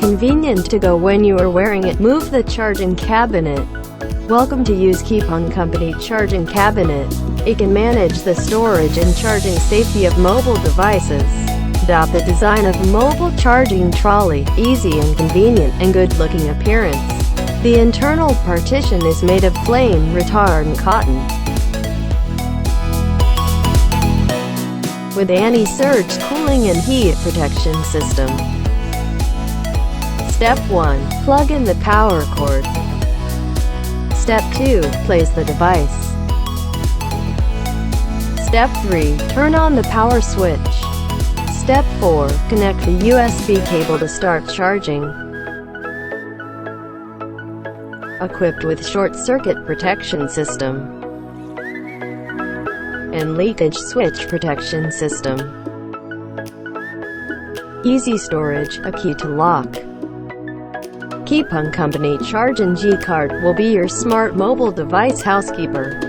convenient to go when you are wearing it. Move the charging cabinet. Welcome to use Qipeng Company Charging Cabinet. It can manage the storage and charging safety of mobile devices. The design of mobile charging trolley, easy and convenient, and good-looking appearance. The internal partition is made of flame retardant cotton, with anti-surge cooling and heat protection system. Step 1. Plug in the power cord. Step 2. Place the device. Step 3. Turn on the power switch. Step 4. Connect the USB cable to start charging. Equipped with short circuit protection system and leakage switch protection system. Easy storage, a key to lock. Qipeng Company Charge and G Card will be your smart mobile device housekeeper.